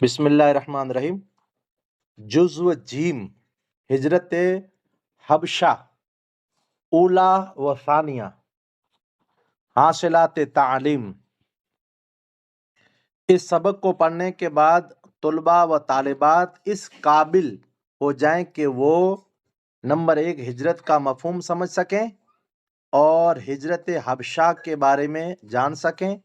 بسم اللہ الرحمن الرحیم۔ جزو جیم، ہجرت حبشہ اولا و ثانیہ، حاصلات تعلیم۔ اس سبق کو پڑھنے کے بعد طلباء و طالبات اس قابل ہو جائیں کہ وہ نمبر 1 ہجرت کا مفہوم سمجھ سکیں اور ہجرت حبشہ کے بارے میں جان سکیں۔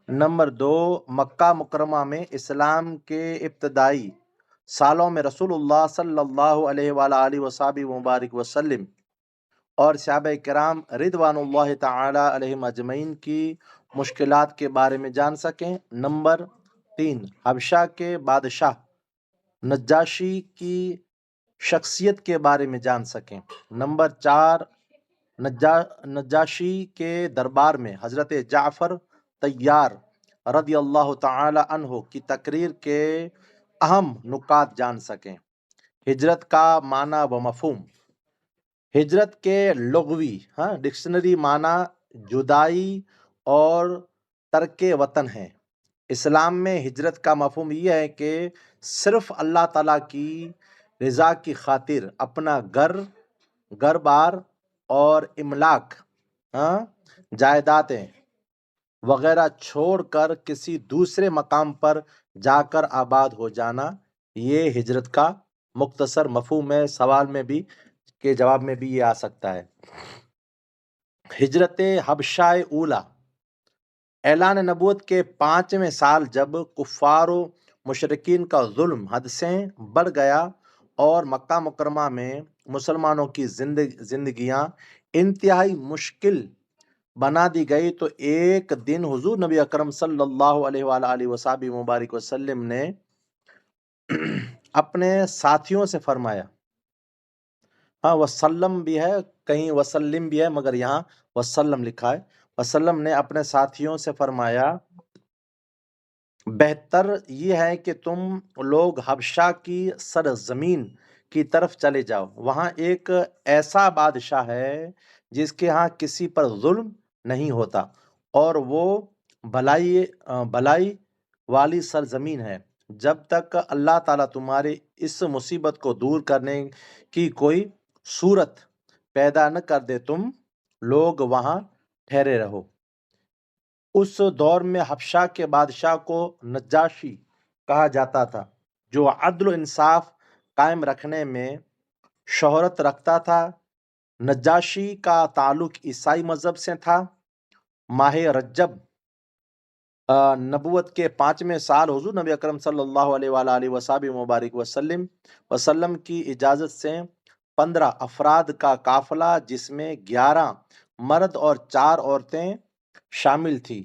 نمبر 2 مکہ مکرمہ میں اسلام کے ابتدائی سالوں میں رسول اللہ صلی اللہ علیہ وآلہ وصحبہ مبارک وسلم اور صحابہ کرام رضوان اللہ تعالی علیہم اجمعین کی مشکلات کے بارے میں جان سکیں۔ نمبر 3 حبشہ کے بادشاہ نجاشی کی شخصیت کے بارے میں جان سکیں۔ نمبر 4 نجاشی کے دربار میں حضرت جعفر طیار رضی اللہ تعالی عنہ کی تقریر کے اہم نکات جان سکیں۔ ہجرت کا معنی و مفہوم۔ ہجرت کے لغوی ڈکشنری معنی جدائی اور ترک وطن ہے۔ اسلام میں ہجرت کا مفہوم یہ ہے کہ صرف اللہ تعالیٰ کی رضا کی خاطر اپنا گھر بار اور املاک جائیدادیں وغیرہ چھوڑ کر کسی دوسرے مقام پر جا کر آباد ہو جانا، یہ ہجرت کا مختصر مفہوم ہے۔ سوال میں بھی کے جواب میں بھی یہ آ سکتا ہے۔ ہجرت حبشہ اولا۔ اعلان نبوت کے 5ویں سال جب کفار و مشرکین کا ظلم حد سے بڑھ گیا اور مکہ مکرمہ میں مسلمانوں کی زندگیاں انتہائی مشکل بنا دی گئی تو ایک دن حضور نبی اکرم صلی اللہ علیہ وآلہ وصحبہ مبارک وسلم نے اپنے ساتھیوں سے فرمایا، وسلم بھی ہے، کہیں وسلم بھی ہے مگر یہاں وسلم لکھا ہے۔ وسلم نے اپنے ساتھیوں سے فرمایا، بہتر یہ ہے کہ تم لوگ حبشہ کی سرزمین کی طرف چلے جاؤ، وہاں ایک ایسا بادشاہ ہے جس کے ہاں کسی پر ظلم نہیں ہوتا اور وہ بھلائی والی سرزمین ہے۔ جب تک اللہ تعالیٰ تمہاری اس مصیبت کو دور کرنے کی کوئی صورت پیدا نہ کر دے تم لوگ وہاں ٹھہرے رہو۔ اس دور میں حبشہ کے بادشاہ کو نجاشی کہا جاتا تھا، جو عدل و انصاف قائم رکھنے میں شہرت رکھتا تھا۔ نجاشی کا تعلق عیسائی مذہب سے تھا۔ ماہ رجب نبوت کے 5ویں سال حضور نبی اکرم صلی اللہ علیہ وآلہ وصحبہ مبارک وسلم کی اجازت سے 15 افراد کا قافلہ جس میں 11 مرد اور 4 عورتیں شامل تھی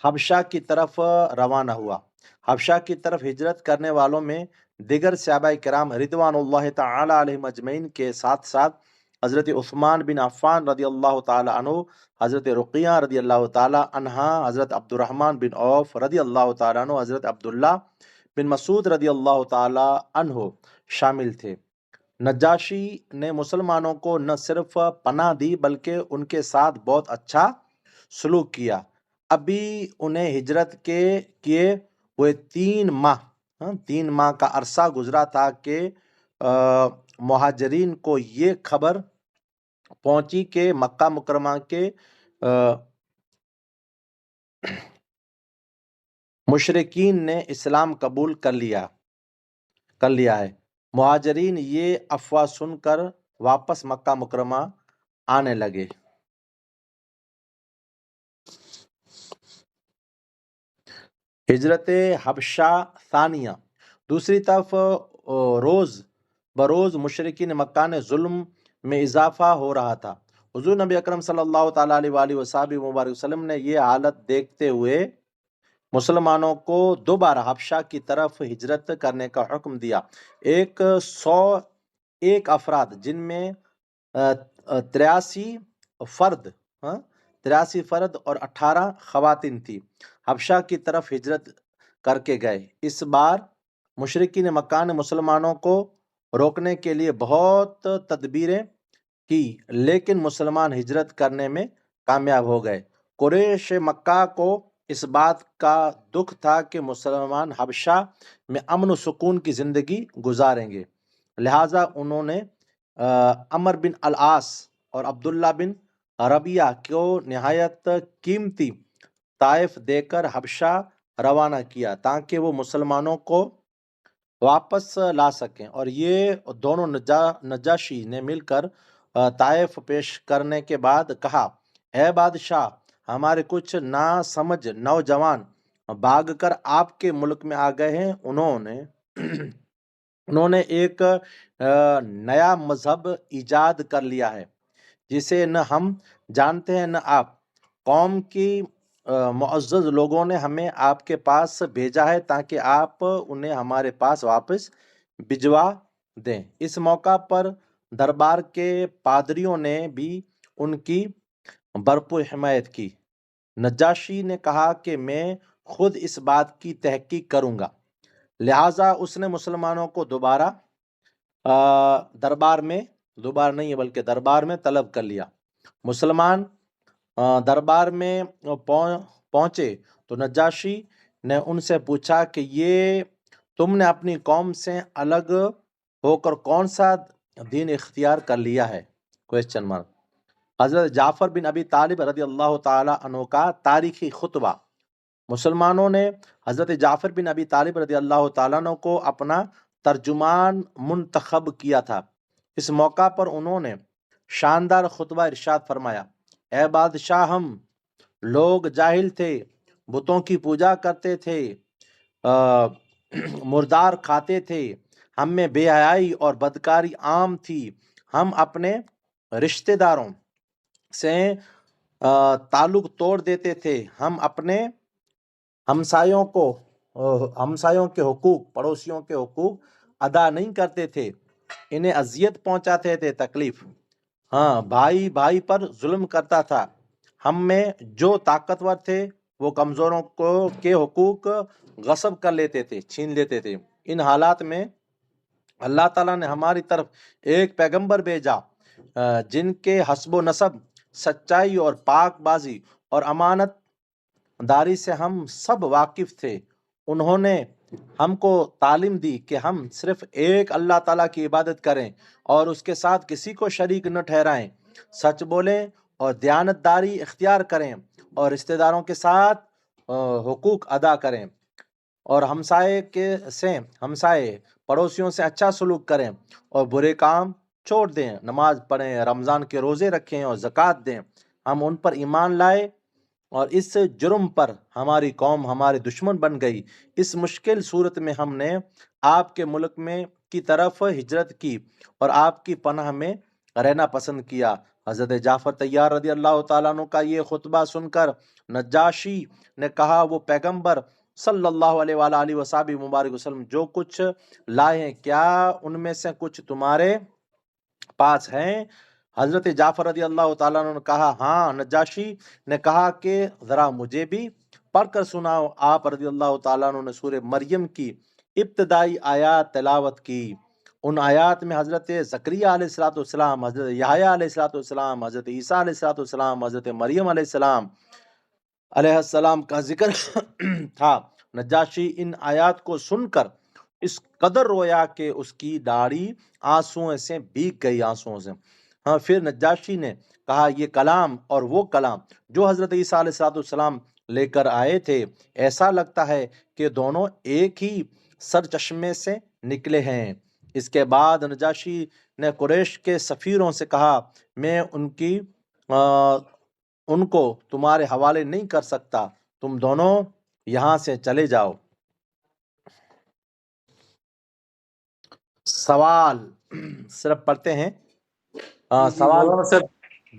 حبشہ کی طرف روانہ ہوا۔ حبشہ کی طرف ہجرت کرنے والوں میں دیگر صحابہ کرام رضوان اللہ تعالی علیہم اجمعین کے ساتھ ساتھ حضرت عثمان بن عفان رضی اللہ تعالی عنہ، حضرت رقیہ رضی اللہ تعالی عنہا، حضرت عبد الرحمن بن عوف رضی اللہ تعالی عنہ، حضرت عبداللہ بن مسعود رضی اللہ تعالی عنہ شامل تھے۔ نجاشی نے مسلمانوں کو نہ صرف پناہ دی بلکہ ان کے ساتھ بہت اچھا سلوک کیا۔ ابھی انہیں ہجرت کے کیے ہوئے 3 ماہ کا عرصہ گزرا تھا کہ مہاجرین کو یہ خبر پہنچی کہ مکہ مکرمہ کے مشرکین نے اسلام قبول کر لیا ہے۔ مہاجرین یہ افواہ سن کر واپس مکہ مکرمہ آنے لگے۔ ہجرت حبشہ ثانیہ۔ دوسری طرف روز بروز مشرکین مکہ نے ظلم میں اضافہ ہو رہا تھا۔ حضور نبی اکرم صلی اللہ تعالی علیہ وآلہ وصحبہ مبارک وسلم نے یہ حالت دیکھتے ہوئے مسلمانوں کو دوبارہ حبشہ کی طرف ہجرت کرنے کا حکم دیا۔ 101 افراد جن میں 83 فرد اور 18 خواتین تھی حبشہ کی طرف ہجرت کر کے گئے۔ اس بار مشرکین مکہ نے مسلمانوں کو روکنے کے لیے بہت تدبیریں کی لیکن مسلمان ہجرت کرنے میں کامیاب ہو گئے۔ قریش مکہ کو اس بات کا دکھ تھا کہ مسلمان حبشہ میں امن و سکون کی زندگی گزاریں گے، لہٰذا انہوں نے عمر بن العاص اور عبداللہ بن ربیعہ کو نہایت قیمتی طائف دے کر حبشہ روانہ کیا تاکہ وہ مسلمانوں کو واپس لا سکیں، اور یہ دونوں نجاشی نے مل کر طائف پیش کرنے کے بعد کہا، اے بادشاہ، ہمارے کچھ ناسمجھ نوجوان بھاگ کر آپ کے ملک میں آ گئے ہیں، انہوں نے ایک نیا مذہب ایجاد کر لیا ہے جسے نہ ہم جانتے ہیں نہ آپ۔ قوم کی معزز لوگوں نے ہمیں آپ کے پاس بھیجا ہے تاکہ آپ انہیں ہمارے پاس واپس بھجوا دیں۔ اس موقع پر دربار کے پادریوں نے بھی ان کی بھرپور حمایت کی۔ نجاشی نے کہا کہ میں خود اس بات کی تحقیق کروں گا، لہٰذا اس نے مسلمانوں کو دربار میں طلب کر لیا۔ مسلمان دربار میں پہنچے تو نجاشی نے ان سے پوچھا کہ یہ تم نے اپنی قوم سے الگ ہو کر کون سا دین اختیار کر لیا ہے؟ Question mark. حضرت جعفر بن ابی طالب رضی اللہ تعالی عنہ کا تاریخی خطبہ۔ مسلمانوں نے حضرت جعفر بن ابی طالب رضی اللہ تعالیٰ عنہ کو اپنا ترجمان منتخب کیا تھا۔ اس موقع پر انہوں نے شاندار خطبہ ارشاد فرمایا، اے بادشاہ، ہم لوگ جاہل تھے، بتوں کی پوجا کرتے تھے، مردار کھاتے تھے، ہم میں بے حیائی اور بدکاری عام تھی، ہم اپنے رشتہ داروں سے تعلق توڑ دیتے تھے، ہم اپنے ہمسایوں کے حقوق، پڑوسیوں کے حقوق ادا نہیں کرتے تھے، انہیں اذیت پہنچاتے تھے، تکلیف، بھائی بھائی پر ظلم کرتا تھا، ہم میں جو طاقتور تھے وہ کمزوروں کے حقوق غصب کر لیتے تھے، چھین لیتے تھے۔ ان حالات میں اللہ تعالیٰ نے ہماری طرف ایک پیغمبر بھیجا جن کے حسب و نسب، سچائی اور پاک بازی اور امانت داری سے ہم سب واقف تھے۔ انہوں نے ہم کو تعلیم دی کہ ہم صرف ایک اللہ تعالیٰ کی عبادت کریں اور اس کے ساتھ کسی کو شریک نہ ٹھہرائیں، سچ بولیں اور دیانت داری اختیار کریں اور رشتہ داروں کے ساتھ حقوق ادا کریں، اور ہمسائے پڑوسیوں سے اچھا سلوک کریں اور برے کام چھوڑ دیں، نماز پڑھیں، رمضان کے روزے رکھیں اور زکوٰۃ دیں۔ ہم ان پر ایمان لائے اور اس جرم پر ہماری قوم ہمارے دشمن بن گئی۔ اس مشکل صورت میں ہم نے آپ کے ملک میں کی طرف ہجرت کی اور آپ کی پناہ میں رہنا پسند کیا۔ حضرت جعفر طیار رضی اللہ تعالیٰ عنہ کا یہ خطبہ سن کر نجاشی نے کہا، وہ پیغمبر صلی اللہ علیہ وآلہ وصحبہ مبارک وسلم جو کچھ لائے ہیں، کیا ان میں سے کچھ تمہارے پاس ہیں؟ حضرت جعفر رضی اللہ تعالیٰ عنہ نے کہا، ہاں۔ نجاشی نے کہا کہ ذرا مجھے بھی پڑھ کر سناؤ۔ آپ رضی اللہ تعالیٰ عنہ نے سورہ مریم کی ابتدائی آیات تلاوت کی۔ ان آیات میں حضرت زکریا علیہ السلام، حضرت یحییٰ علیہ السلام، حضرت عیسیٰ علیہ السلام، حضرت مریم علیہ السلام کا ذکر تھا۔ نجاشی ان آیات کو سن کر اس قدر رویا کہ اس کی داڑھی آنسوؤں سے بھیگ گئی، آنسوؤں سے۔ پھر نجاشی نے کہا، یہ کلام اور وہ کلام جو حضرت عیسیٰ علیہ السلام لے کر آئے تھے، ایسا لگتا ہے کہ دونوں ایک ہی سرچشمے سے نکلے ہیں۔ اس کے بعد نجاشی نے قریش کے سفیروں سے کہا، میں ان کو تمہارے حوالے نہیں کر سکتا، تم دونوں یہاں سے چلے جاؤ۔ سوال صرف پڑھتے ہیں۔ سوال مولانا صاحب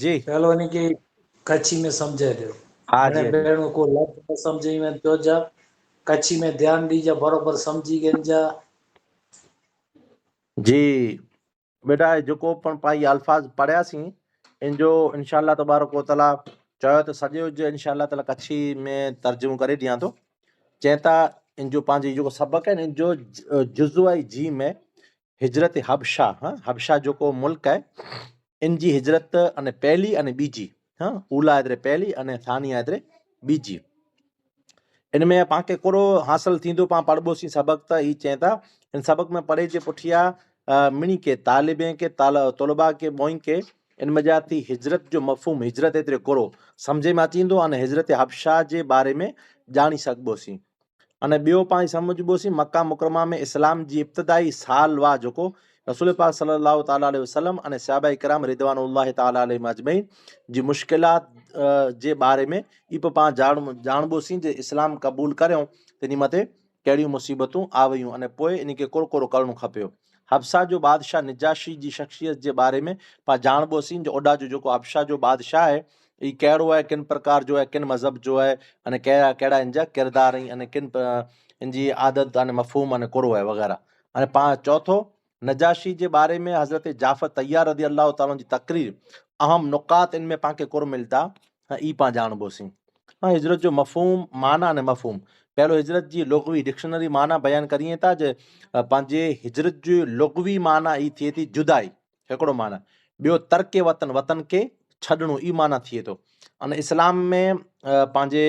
جی پہلوانی کی کچھی میں سمجھے دو، ہاں میں جی بہنوں کو لفظ نہ سمجھی میں تو جا کچھی میں دھیان دیجا برابر سمجھی گن جا۔ جی بیٹا جو کو پن پائی الفاظ پڑھیا سی ان جو انشاءاللہ تبارک و تعالی چاہو تو سجو جو انشاءاللہ تعالی کچھی میں ترجمہ کرے دیا تو چیتا ان جو پانچ جو سبق ہے ان جو جزو جی میں ہجرت حبشہ، حبشہ جو کو ملک ہے ان جی ہجرت ان پہلی ان بیجی، اولا ادرے پہلی ان ثانی ادرے بیجی۔ इन में पाण खे कोड़ो हासिल थींदो, पाण पढ़बोसीं सबक़ त ई चवनि था इन सबक़ में पढ़े जे पुठियां मिणी के तालिबे के तलबा के मोइन के इन मज़ा थी हिजरत जो मफ़हूम हिजरत एतिरे कोड़ो सम्झे में अची वेंदो अने हिजरत हबशा जे बारे में ॼाणी सघिबोसीं। अने ॿियो पाण सम्झबोसीं मक्का मुकरमा में इस्लाम जी इब्तिदाई साल वा जेको रसूल पाक सल्लल्लाहु ताला अलैहि वसल्लम अने सहाबा इकराम रिदवानुल्लाह ताला अलैहिम अजमईन जी मुश्किलात जे बारे में ई बि पाण ॼाणबोसीं जे इस्लाम क़बूल करियो तिनी मथे कहिड़ियूं मुसीबतूं आवयूं अने पोइ इन खे कोड़ो कोड़ो करणो खपे। हबसा जो बादशाह निजाशी जी शख्सियत जे बारे में पाण ॼाणबोसीं जो ओॾा जो जेको हबशा जो बादशाह आहे ई कहिड़ो आहे, किन प्रकार जो आहे, किन मज़हब जो आहे अने कहिड़ा कहिड़ा इन जा किरदार आहिनि अने किन इन जी आदत अने मफ़हूम अने कोड़ो आहे वग़ैरह। अने पाण चौथो नजाशी जे बारे में हज़रत जाफ़र तैयार रज़ी अल्लाह ताला जी तकरीर अहम नुकात इन में पाण खे कोड़ मिलता ई पाण ॼाणबोसीं। हिजरत जो मफ़हूम माना अने मफ़हूम पहिरियों हिजरत जी लुग़वी डिक्शनरी माना बयानु करिए था जे पंहिंजे हिजरत जी लुग़वी माना ई थिए थी जुदाई हिकिड़ो माना, ॿियो तर्के वतन वतन खे छॾणो ई माना थिए थो। अने इस्लाम में पंहिंजे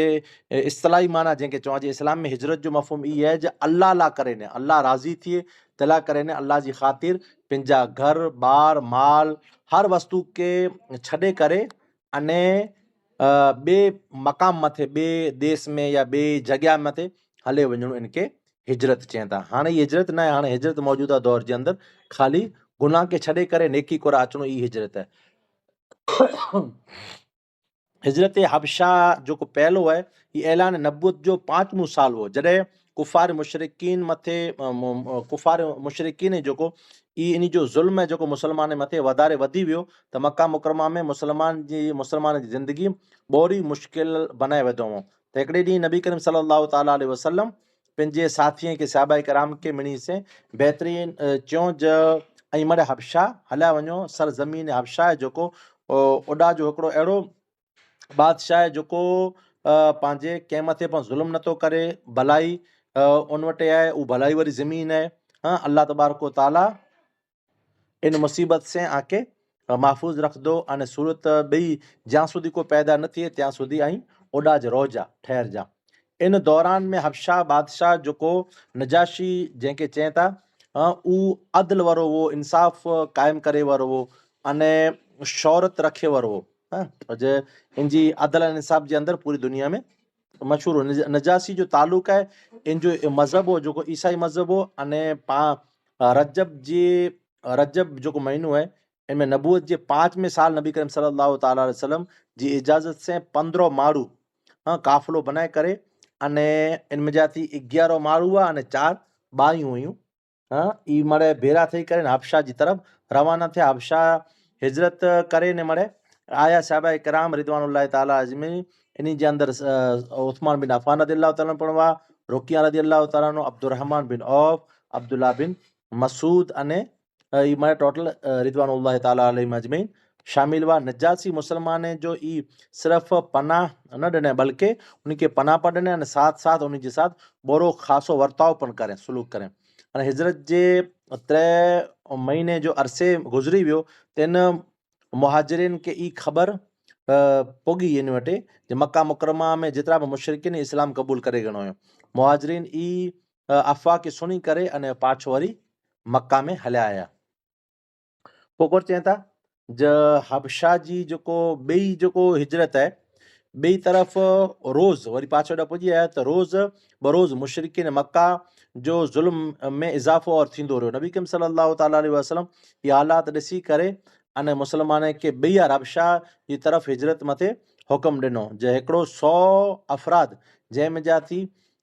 इस्तलाही माना जंहिंखे चवां जे इस्लाम में हिजरत जो मफ़हूम ई आहे जे अल्लाह ला करे ने अल्लाह राज़ी थिए तला करे ने अल्लाह जी ख़ातिर पंहिंजा घर ॿार माल हर वस्तु खे छॾे करे अने ॿिए मक़ाम मथे ॿिए देश में या ॿिए जॻह मथे हले वञणो इनखे हिजरत चवनि था। हाणे ई हिजरत न आहे, हाणे हिजरत मौजूदा दौर जे अंदरि ख़ाली गुनाह खे छॾे करे नेकी कोरा अचणो ई हिजरत आहे। हिजरत हबशा जेको पहलो आहे ई ऐलान नबूत जो 5वां साल हो जॾहिं कुफार मुशरिकीन मथे कुफार मुशरिकीन जेको ई इन जो ज़ुल्म जेको मुसलमान मथे वधारे वधी वियो त मक्का मुकरमा में मुसलमान जी ज़िंदगी ॿोरी मुश्किल बनाए विधो हो। त हिकिड़े ॾींहुं नबी करीम सल्लल्लाहु ताला अलैहि वसल्लम पंहिंजे साथीअ खे सहाबा कराम खे मिणी से बहितरीन चयो ज ऐं मरे हबशा हलिया वञो सरज़मीन हबशा आहे जेको ओॾा जो हिकिड़ो अहिड़ो बादशाह आहे जेको पंहिंजे कंहिं मथे पाण ज़ुल्म नथो करे, भलाई उन वटि आहे, उहा भलाई वारी ज़मीन आहे। अल्लाह तबारक व ताला इन मुसीबत से आके महफूज़ रखदो अने सूरत ॿई ज्यां સુધી को पैदा न थिए ત્યાં સુધી અહીં ओॾा ज रोजा ठहर जा। इन दौरान में हबशा बादशाह जेको नजाशी जंहिंखे चवनि था उ अदल वारो हो, इंसाफ़ क़ाइमु करे वारो हो अने शौहरत रखे वारो हो। जे इन जी अदल ऐं इंसाफ़ जे अंदरि पूरी दुनिया में मशहूर हो। नजाशी जो तालुक आहे इन जो मज़हब हो जेको ईसाई मज़हब हो अने रजब जेको महीनो आहे इनमें नबूअत जे 5वें साल नबी करीम सल्लल्लाहु ताला अलैहि वसल्लम जी इजाज़त से 15 माण्हू काफ़िलो बनाए करे अने इनमें जा थी 11 माण्हू हुआ अने 4 बायूं हुयूं ई मरे भेरा थी करे हबशा जी तरफ़ रवाना थिया। हबशा हिजरत करे ने मरे आया साहबा इकराम रिदवानुल्लाह ताला अजमईन इन जे अंदरि उस्मान बिन अफ़ान रज़ियल्लाहु ताला अन्हु पढ़वा, रुकिया रज़ियल्लाहु ताला अन्हु, अब्दुर्रहमान बिन औफ, अब्दुल्ला बिन मसूद अने ई मरे टोटल रिदवानुल्लाह ताला अलैहिम अजमईन शामिल हुआ। नजासी मुसलमान जो ई सिर्फ़ पनाह न ॾिने बल्कि उनखे पनाह पर ॾिने अने साथ साथ उन जे साथ बोरो ख़ासो वर्ताव पण करें सलूक करें। अने हिजरत जे 3 महीने जो अरसे गुज़री वियो त इन मुहाजिरिन खे ई ख़बर पुगी इन वटि जे मक्का मुकरमा में जेतिरा बि मुशरिकीन इस्लाम क़बूल करे ॻणो हुयो। मुहाजिरिन ई अफ़वाह खे सुनी करे अने पाछो वरी मक्का में हलिया आया। पोइ कोन चवनि था ज हबशा जी जेको ॿई जेको हिजरत आहे ॿई तरफ़ रोज़ वरी पाछो ॾा पुॼी आया त रोज़ बरोज़ मुशरिकीन मक्का जो ज़ुल्म में इज़ाफ़ो और थींदो रहियो। नबी करीम सल्लल्लाहु ताला अलैहि वसल्लम इहा हालात ॾिसी करे अने मुसलमान खे ॿई हबशा जी तरफ़ हिजरत मथे हुकुम ॾिनो जे हिकिड़ो 100 अफ़राद जंहिंमें जा थी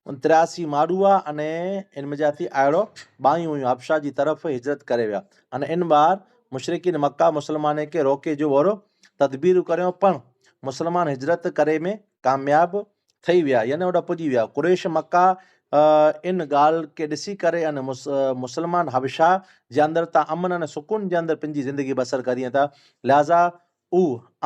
83 माण्हू हुआ अने इनमें जा थी अहिड़ो बायूं हुयूं हबशा जी तरफ़ हिजरत करे विया। अने इन बार मुशरिकीन मक्का मुसलमान खे रोके जो वारो तदबीर करियो पण मुसलमान हिजरत करे में कामयाब थी विया यानी ओॾा पुॼी विया। कुरैश मक्का इन ॻाल्हि खे ॾिसी करे अने मुसलमान हबशा जे अंदरि त अमन अने सुकून जे अंदरि पंहिंजी ज़िंदगी बसर करिए था, लिहाज़ा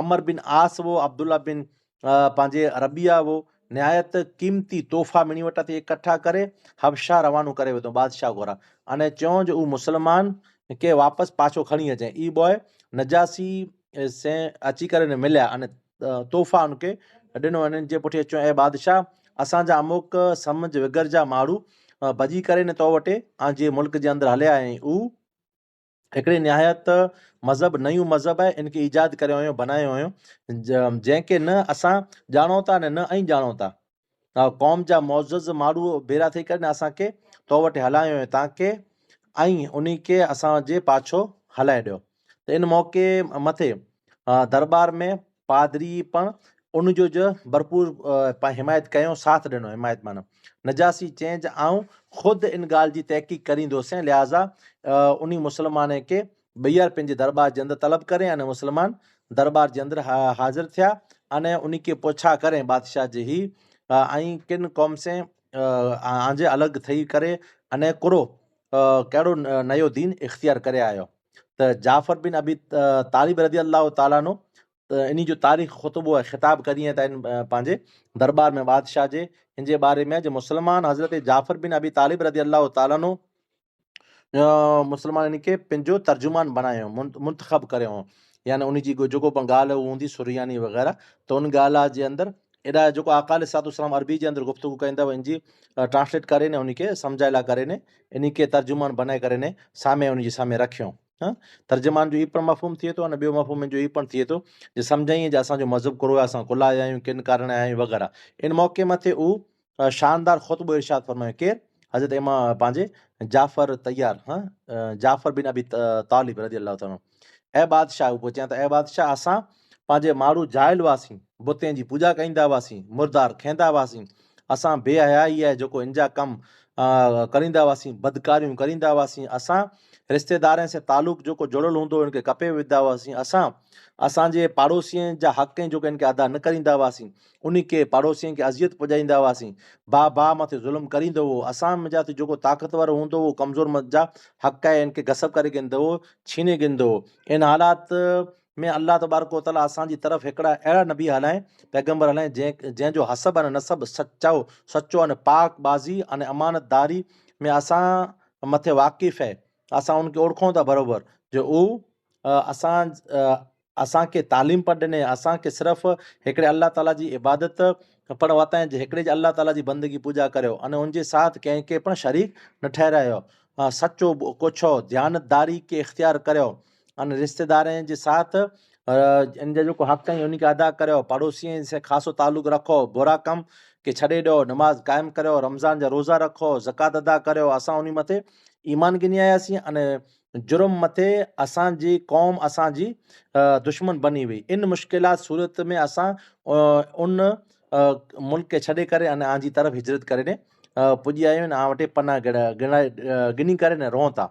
अमर बिन आस वो, अब्दुल्ला बिन पंहिंजे रबिया वो निहायत क़ीमती तोहफ़ा मिणी वटा थी इकट्ठा करे हबशा रवानो करे विधो बादशाह घोरा अने चयो जो मुसलमान के वापसि पाछो खणी अचे। ई बॉय नजासी से अची करे ने मिलिया अने तोहफ़ा उनखे ॾिनो। इन्हनि जे पुठियां चयो ऐं बादशाह असांजा अमुक सम्झ विगर जा माण्हू भॼी करे न तो वटे ऐं जे मुल्क जे अंदरि हलिया आहिनि उहो हिकिड़े निहायत मज़हब नयूं मज़हब आहे इनखे ईजाद करियो हुयो बनायो हुयो जंहिंखे न असां ॼाणूं था न ऐं ॼाणूं था क़ौम जा मुअज़्ज़ज़ माण्हू भेरा थी करे न असांखे तो वटि हलायो हुयो तव्हांखे ऐं उन खे असांजे पाछो हलाए ॾियो। त इन मौक़े मथे दरबार में पादरी पण उनजो जो भरपूर हिमायत कयूं साथ ॾिनो हिमायत माना नजासी चेंज आऊं ख़ुदि इन ॻाल्हि जी तहक़ीक़ करींदोसीं लिहाज़ा उन मुस्लमान खे ॿीहर पंहिंजे दरबार जे अंदरि तलब करे अने मुस्लमान दरबार जे अंदरि हाज़िर थिया अने उन खे पुछा करें बादशाह जी ही ऐं किन क़ौम से आंजे अलॻि थी करे अने कुरो कहिड़ो नयो दीन इख़्तियार करे आयो। त जाफ़र बिन अबी तालिब रज़ी अल्लाह ताला नो त इन जो तारीख़ ख़ुतबो आहे ख़िताब करीं था पंहिंजे दरबार में बादशाह जे इन जे बारे में जो मुस्लमान हज़रत जाफ़र बिन अबी तालिब रज़ी अल्लाह ताला नो मुस्लमान इन खे पंहिंजो तर्जुमान बणायो मुंतख़ब करियो यानी उन जी जेको ॻाल्हि हूंदी सुरियानी वग़ैरह त उन ॻाल्हि जे अंदरि एॾा जेको अकाल सातुसलाम अरबी जे अंदरि गुफ़्तगू कंदव इन जी ट्रांसलेट करे ने उन खे सम्झाए लाइ करे ने इन खे तर्जुमान बनाए करे ने साम्हूं उन जे साम्हूं रखियो। तर्जुमान जो ई पण मफ़हूम थिए थो अने ॿियो मफ़हूम जो ई पण थिए थो जे सम्झाईं जे असांजो मज़हब करो आहे असां कुल आया आहियूं किन कारण आया आहियूं वग़ैरह। इन मौक़े मथे उहो शानदार ख़ुतबो इरशाद फरमायो केरु हज़रत पंहिंजे जाफ़र तैयार जाफ़र बिन अबी तालिब रज़ी अल्लाह ताला ऐं बादशाह उहो चयां त ऐं बादशाह असां पंहिंजे माण्हू जाइल हुआसीं बुतनि जी पूॼा कंदा हुआसीं मुर्दार खेंदा हुआसीं असां बेहयाई आहे जेको इन जा कमु करींदा हुआसीं बदकारियूं करींदा हुआसीं असां रिश्तेदारनि सां तालुक़ जेको जुड़ियल हूंदो इनखे कपे विधा हुआसीं असांजे पाड़ोसीअ जा हक़ जेके इनखे अदा न करींदा हुआसीं उन खे पाड़ोसीअ खे अज़ियत पुॼाईंदा हुआसीं भाउ मथे ज़ुल्म करींदो हुओ असां जा जेको ताक़तवर हूंदो हुओ कमज़ोर जा हक़ आहे इनखे गसब करे गिंदो हुओ छीने गिंदो हुओ। इन हालात में अल्लाह तबारक व तआला असांजी तरफ़ हिकिड़ा अहिड़ा नबी हलाए पैगम्बर हलाए जंहिंजो हसब अने नसब सचो अने पाक बाज़ी अने अमानतदारी में असां मथे वाक़िफ़ आहे असां उनखे ओळखूं था बराबरि जो उहो असांखे तालीम पिणु ॾिने असांखे सिर्फ़ु हिकिड़े अल्लाह ताला जी इबादत पण वताए जे हिकिड़े जे अल्लाह ताला जी बंदगी पूॼा करियो अने उनजे साथ कंहिंखे पण शरीक न ठहिरायो सचो कोछो ध्यानतदारी खे इख़्तियार करियो अने रिश्तेदारनि जे साथ इन जा जेको हक़ आहिनि उनखे अदा करियो पड़ोसीअ से ख़ासो तालुक़ रखो बुरा कम खे छॾे ॾियो नमाज़ क़ाइमु करियो रमज़ान जा रोज़ा रखो ज़कात अदा करियो असां उन मथे ईमान गिनी आयासीं अने जुर्म मथे असांजी क़ौम असांजी दुश्मन बनी वई इन मुश्किलात सूरत में असां उन मुल्क खे छॾे करे अने आंजी तरफ़ हिजरत करे ने पुॼी आहियूं आहिनि वटि पना गिनी करे न रहूं था।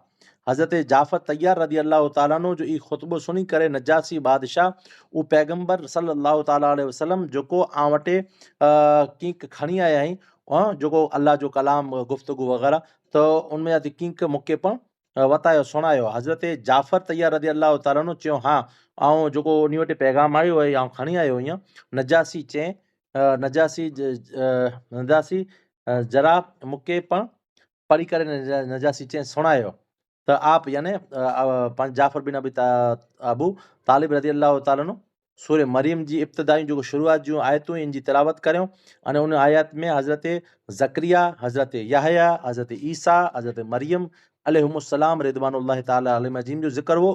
हज़रत जाफ़र तैयार रज़ी अल्लाह ताला नो जो ई ख़ुतबो सुनी करे नजासी बादशाह उहो पैगम्बर सल्लल्लाहु ताला अलैहि वसल्लम जेको वटि कीक खणी आया आहिनि जेको अल्लाह जो कलाम गुफ़्तगू वग़ैरह त उनमें जा कीक मूंखे पण वतायो सुणायो हज़रत जाफ़र तैयार रज़ी अल्लाह ताला नो चयो हा ऐं जेको उन वटि पैगाम आयो आहे ऐं खणी आयो हीअं नजासी चए नजासी जरा मूंखे पण पढ़ी करे नजासी चए सुणायो त आप यानी जाफ़र बिन अबू तालिब रज़ी अल्लाह ताला नो सूर्य मरियम जी इब्तिदाई जेको शुरूआत जूं आयतूं इन जी तिलावत करियो अने उन आयत में हज़रत ज़करिया हज़रत याहया हज़रत ईसा हज़रत मरियम अलैहिमुस्सलाम रिदवानुल्लाह ताला अलैहिम अजीम जो ज़िक्र हो।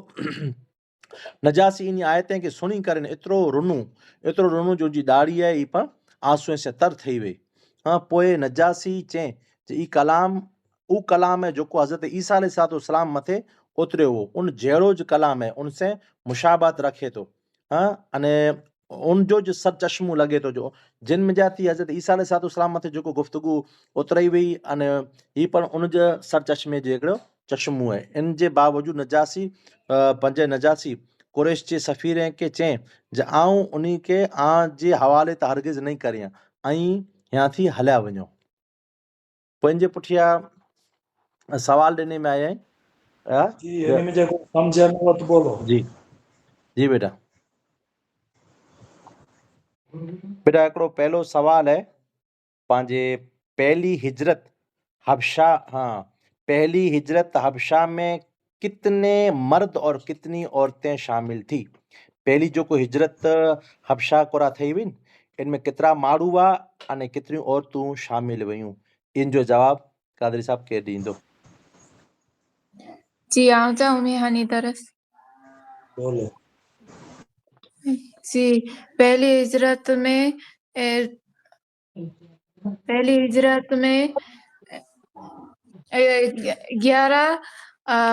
नजासी इन आयतें खे सुनी करे एतिरो रुनू जो जी ॾाढ़ी आहे ई पण आंसूअ से तर थी वई पोइ नजासी चए ई कलाम उहो कलाम है जेको हज़रत ईसा अलैहिस्सलाम मथे उतरियो हो उन जहिड़ो ज कलाम है उनसे मुशाबत रखे थो अने उनजो जो सर चश्मो लॻे थो जो जिन में जा थी हज़रत ईसा अलैहिस्सलाम मथे जेको गुफ़्तगू उतराई वई अने ही पण उनजे सर चश्मे जो हिकिड़ो चश्मो आहे इन जे बावजूदि नजासी पंहिंजे नजासी कुरैश जे सफ़ीर खे चए जे आऊं उन खे जे हवाले त हरगिज़ नहीं करियां ऐं या थी हलिया वञो। पोइ इन जे पुठियां सवाल ॾिने में आया आहिनि जी हिन में जेको सम्झ में नथो बोलो जी जी बेटा हिकिड़ो पहलो सवाल है पंहिंजे पहली हिजरत हबशा में कितने मर्द और कितनी औरतें शामिल थी। पहली जो को हिजरत हबशा कोरा थी हुई ان میں کترا माण्हू हुआ अने केतिरियूं औरतूं शामिल हुयूं? इन जो जवाब कादरी साहब केरु ॾींदो? जी आऊं चाहूं मैं हनी तरस। बोलो। जी पहली हिजरत में 11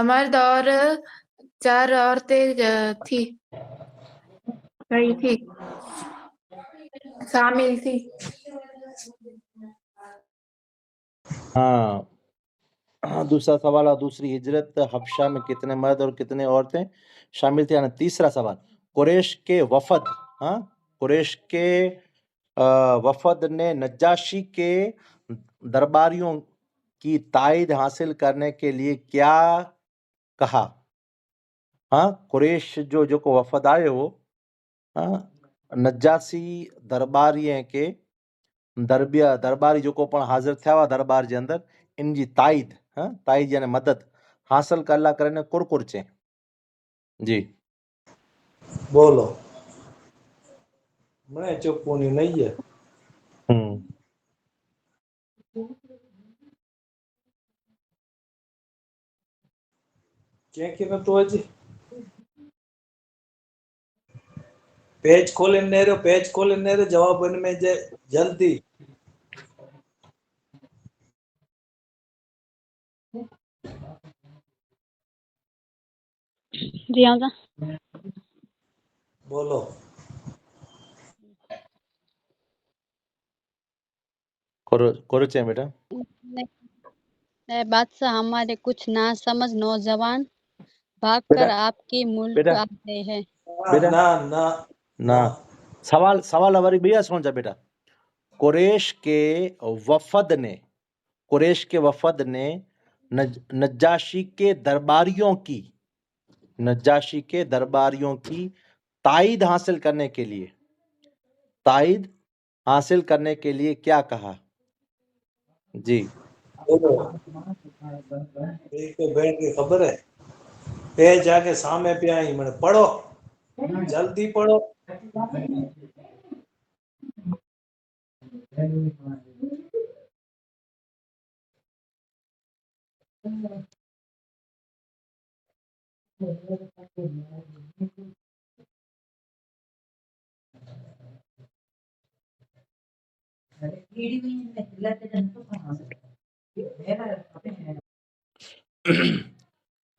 मर्द और 4 औरतें थी गई थी शामिल थी। हाँ, दूसरा सवाल और दूसरी हिजरत हबशा में कितने मर्द और कितने औरतें शामिल थे? तीसरा सवाल, कुरैश के वफद ने नज्जाशी के दरबारियों की ताईद हासिल करने के लिए क्या कहा? कुरैश जो को वफद आयो हो नज्जासी दरबारीअ के दरबारी जो को पण हाज़िर थिया हुआ दरबार जे अंदर इन जी ताईद यानी मदद हासिल करला करने कुरकुर चें। जी बोलो। मैं चुप होनी नहीं है। क्या कि तो अज पेज खोले जवाब इनमें जल्दी। जी आऊं ता बोलो। कुर चें बेटा। बादशाह हमारे कुछ ना समझ नौजवान भागकर आपके मुल्क आ गए हैं। ना ना ना सवाल वरी भैया सुन जा बेटा। कुरैश के वफद ने नज्जाशी के दरबारियों की ताईद हासिल करने के लिए क्या कहा? जी एक तो बैठ के खबर है पेज आके सामने पे आई मैंने पढ़ो जल्दी पढ़ो।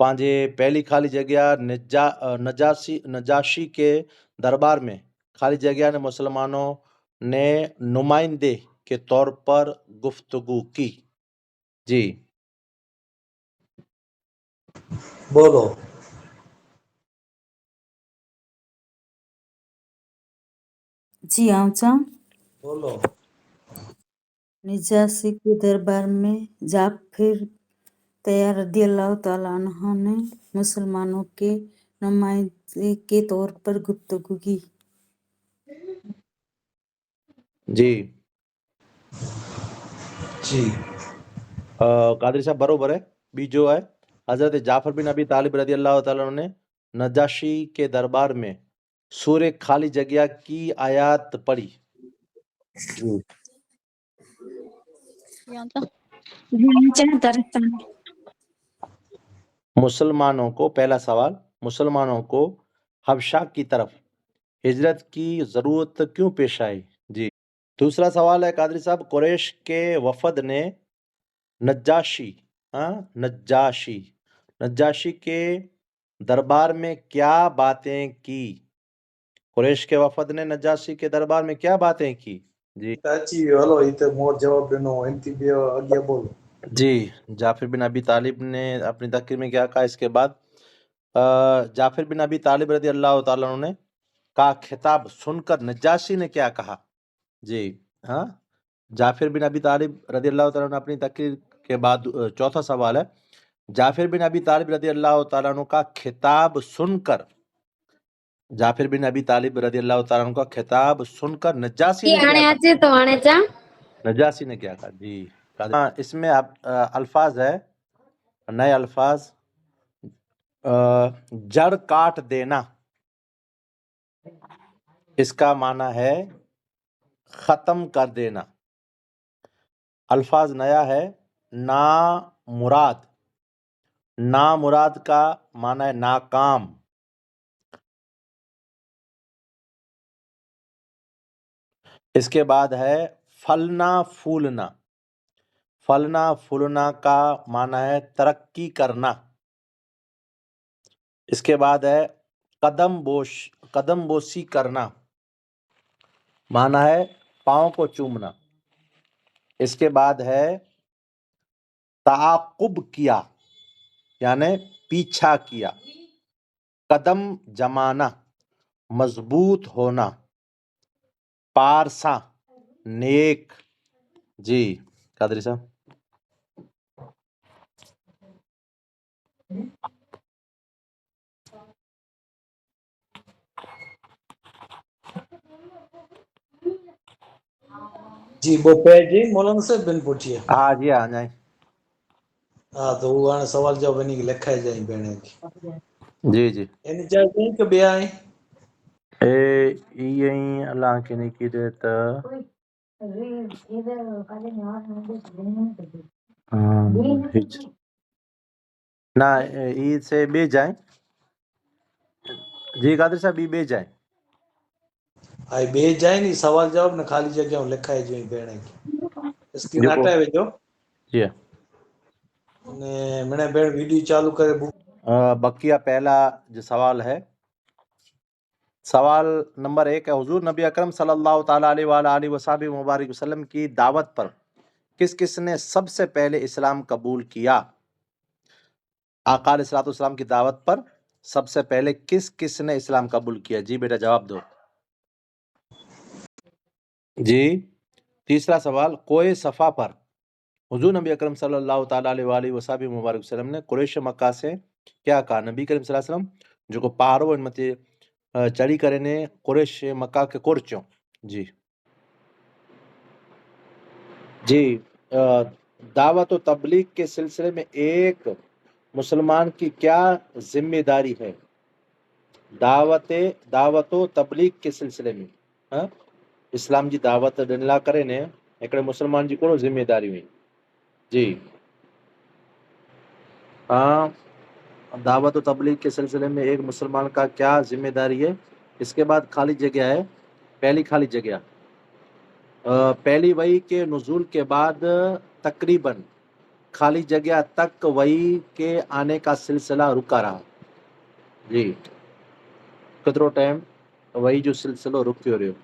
पंहिंजे पहली खाली जगह नजाशी के दरबार में खाली जगह ने मुसलमानों ने नुमाइंदे के तौर पर गुफ्तगू की। जी बोलो। जी आऊं बोलो। निजाशी के दरबार में जाफिर तैयार रदियल्लाहु ताला अन्हु ने मुसलमानों के नुमाइंदे के तौर पर गुफ्तगू की। जी जी कादरी साहब बरोबर है। बीजो है हजरत जाफर बिन अबी तालिब रदी अल्लाह ताला ने नजाशी के दरबार में सूर्य खाली जगह की आयत पढ़ी। जी जी आऊं ता मुसलमानों को पहला सवाल, मुसलमानों को हबशा की तरफ हिजरत की जरूरत क्यों पेश आई? जी दूसरा सवाल है कादरी साहब, कुरैश के वफद ने नज्जाशी के दरबार में क्या बातें की? कुरैश के वफद ने नज्जाशी के दरबार में क्या बातें की? जी चाची हेलो इते मोर जवाब देनो इनती भी आगे बोलो। जी जाफिर बिन अबी तालिब ने अपनी तकरीर में क्या कहा? इसके बाद जाफिर बिन अबी तालिब रदी अल्लाह ताला अन्हु ने का खिताब सुनकर नज्जाशी ने क्या कहा? जी जाफिर बिन अबी तालिब रदी अल्लाह ताला अन्हु अपनी तकरीर के बाद चौथा सवाल है, जाफिर बिन अबी तालिब रदी अल्लाह ताला अन्हु का खिताब सुनकर नज्जाशी ने क्या कहा? जी इसमें अल्फाज है, नए अल्फाज, जड़ काट देना, इसका माना है ختم کر دینا. الفاظ نیا ہے. نامراد. نامراد کا معنی ہے ناکام. اس کے بعد ہے پھلنا پھولنا. پھلنا پھولنا کا معنی ہے ترقی کرنا. اس کے بعد ہے قدم بوسی کرنا. معنی ہے پاؤں کو چومنا. اس کے بعد ہے تعاقب کیا یعنی پیچھا کیا. قدم جمانا مضبوط ہونا. پارسا نیک. جی قادری صاحب. जी वो पेज जी मौलाना साहब बिन पूछिए ہاں جی آ جائیں. हाँ तो वो हाणे सवाल जवाब वञी लिखाए जाई भेण खे جی جی इन चाहे कई के ॿिया आहे ईअं ई अलाह खे नहीं कीधे त हिज्र. ना ई से बे जाए. जी कादिर साहब ई बे जाए. आई ॿिए जाए नी सवाल जवाब न ख़ाली जॻहियूं लिखाए जाई भेण खे स्क्रीन जेको हटाए वेझो जी ने मिणे भेण वीडियो चालू करे बकिया पहला जो सवाल है. सवाल नंबर 1 है हुजूर नबी अकरम सल्लल्लाहु ताला अलैहि मुबारक वसल्लम की दावत पर किस किसने सबसे पहले इस्लाम कबूल किया. आका अलैहिस्सलाम की दावत पर सबसे पहले किस किसने इस्लाम कबूल किया. जी बेटा जवाब दो. जी तीसरा सवाल कोए सफा पर हुजूर नबी अकरम सल्लल्लाहु ताला अलैहि मुबारक वसल्लम ने कुरैश मक्का से क्या कहा. नबी करीम सल्लल्लाहु अलैहि वसल्लम जो पहाड़ो इन मथे चढ़ी करे ने कुरैश मक्का के कोर चो. जी जी दावत और तबलीग के सिलसिले में एक मुसलमान की क्या जिम्मेदारी है. दावत तबलीग के सिलसिले में हाँ इस्लाम जी दावत ॾियण लाइ करे ने हिकिड़े मुसलमान जी कहिड़ो ज़िम्मेदारी हुई. जी हाँ दावत और तबलीग के सिलसिले में एक मुसलमान का क्या जिम्मेदारी है. इसके बाद खाली जगह है. पहली खाली जगह पहली वही के नुज़ूल के बाद तकरीबन खाली जगह तक वही के आने का सिलसिला रुका रहा. जी केतिरो टाइम वही जो सिलसिलो रुकियो रहियो.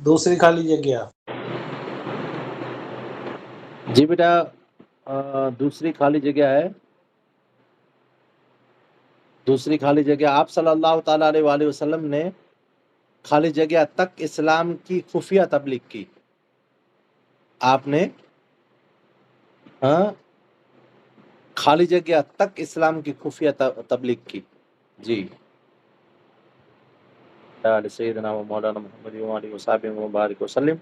دوسری خالی جگہ جی بیٹا دوسری خالی جگہ ہے. دوسری خالی جگہ آپ صلی اللہ تعالیٰ علیہ وآلہ وسلم نے خالی جگہ تک اسلام کی خفیہ تبلیغ کی. آپ نے خالی جگہ تک اسلام کی خفیہ تبلیغ کی. جی سیدنا و مولانا محمد وآلہ وصحبہ مبارک وسلم.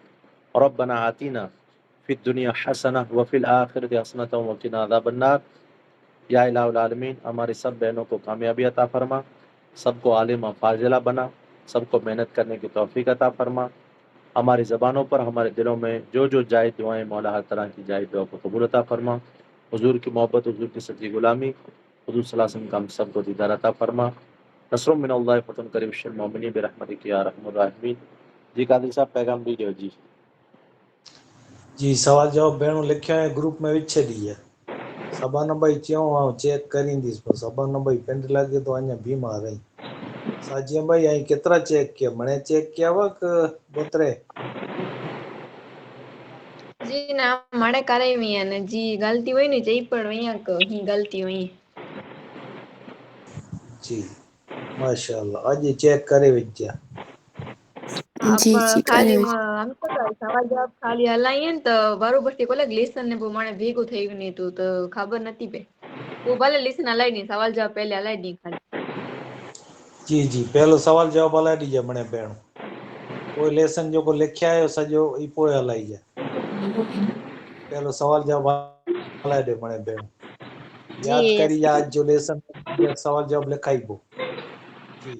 ربنا آتینا فی الدنیا حسنہ وفی الآخرۃ حسنۃ وقنا عذاب النار. یا الہ العالمین ہماری سب بہنوں کو کامیابی عطا فرما، سب کو عالمہ فاضلہ بنا، سب کو محنت کرنے کی توفیق عطا فرما. ہماری زبانوں پر ہمارے دلوں میں جو جو جائز دعائیں مولا ہر طرح کی جائز دعا کو قبول عطا فرما. حضور کی محبت، حضور کی سچی غلامی، حضور صلی اللہ علیہ وسلم کا ہم سب کو دیدار عطا فرما. نصر من اللہ فتح قریب المؤمنین برحمتک یا ارحم الراحمین. جی قادری صاحب پیغام دیجیے. جی جی سوال جواب بھیڑوں لکھیا ہے گروپ میں وچھے دی ہے. سبا نبئی چیوں چیک کریں پر سبا نبئی پینڈ لگے تو اña بیمار رہی. ساجی بھائی آئی کترا چیک کیا منے چیک کیا ہوا کہ بوترے جی نا مڑے کرائی ہوئی ہیں جی غلطی ہوئی نہیں چاہیے پر ہوئی کہ ہی غلطی ہوئی. جی ماشاءاللہ آج چیک کرے وجہ آپ جی خالی کرے ہم تو سوال جواب خالی ہلائیں تو બરોબર થી કોલે લેસન ને મને ભેગું થઈ નહીં તું તો ખબર નથી પે وہ ભલે લેસન હલાઈ નહીં સવાલ જવાબ પહેલે હલાઈ નહીં ખાલી. جی جی پہلو سوال جواب ہلائی دیجیے منے بھیڑوں. کوئی لیسن جو کو لکھیا ہے سجو ای پوئے ہلائی جائے. پہلو سوال جواب ہلائی دے منے بھیڑوں. جی یاد کری آج جو لیسن سوال جواب لکھائی بو. جی